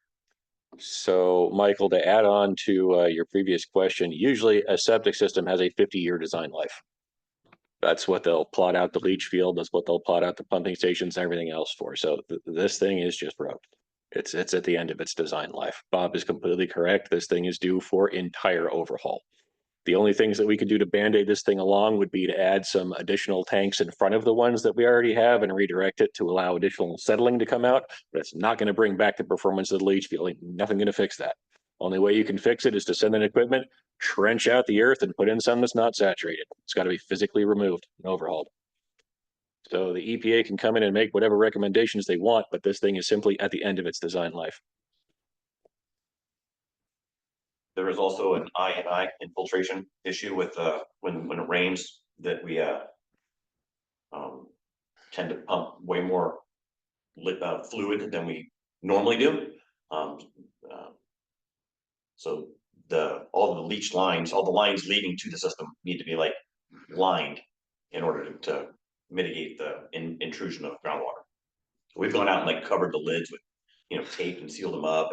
So, Michael, to add on to your previous question, usually a septic system has a 50-year design life. That's what they'll plot out the leach field. That's what they'll plot out the pumping stations and everything else for. So this thing is just broke. It's at the end of its design life. Bob is completely correct. This thing is due for entire overhaul. The only things that we could do to band-aid this thing along would be to add some additional tanks in front of the ones that we already have and redirect it to allow additional settling to come out. But it's not going to bring back the performance of the leach field. Ain't nothing going to fix that. Only way you can fix it is to send in equipment, trench out the earth, and put in some that's not saturated. It's got to be physically removed and overhauled. So the EPA can come in and make whatever recommendations they want, but this thing is simply at the end of its design life. There is also an I infiltration issue with when it rains that we tend to pump way more fluid than we normally do. So all the leach lines, all the lines leading to the system need to be like lined in order to mitigate the intrusion of groundwater. We've gone out and like covered the lids with tape and sealed them up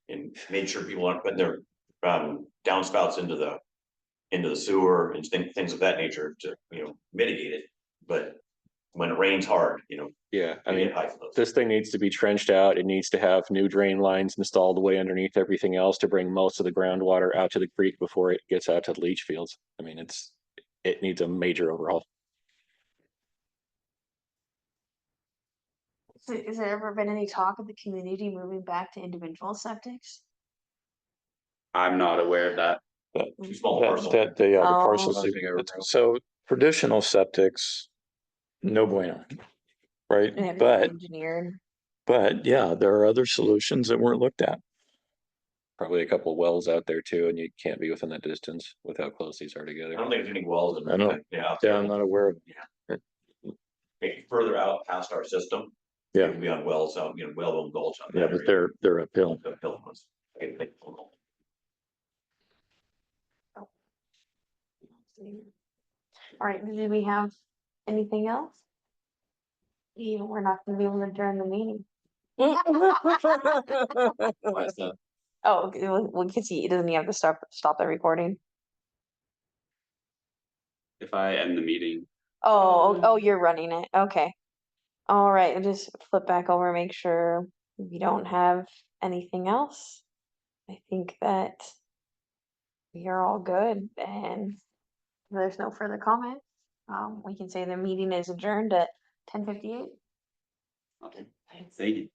and made sure people aren't putting their downspouts into the sewer and things of that nature to mitigate it. But when it rains hard, Yeah, I we mean, get high flows. this thing needs to be trenched out. It needs to have new drain lines installed way underneath everything else to bring most of the groundwater out to the creek before it gets out to the leach fields. I mean, it needs a major overhaul. So has there ever been any talk of the community moving back to individual septics? I'm not aware of that. Too small parcel. The Oh. parcels. So traditional septics, no bueno, right? And have it But engineered? yeah, there are other solutions that weren't looked at. Probably a couple of wells out there too, and you can't be within that distance with how close these are I together. don't think there's any wells in I know. out Yeah, there. I'm not aware of. Maybe further out past our system. Yeah. It would be on wells out, Wellbone Gulch. Out Yeah, that but area. they're uphill. The uphill ones. I can think of them. All right, do we have anything else? We're not gonna be able to adjourn the meeting. Oh, okay, well, because he doesn't have to stop the recording. If I end the meeting, Oh, you're running it. Okay. All right, I'll just flip back over, make sure we don't have anything else. I think that we are all good, and if there's no further comment. We can say the meeting is adjourned at 10:58. okay, thank you.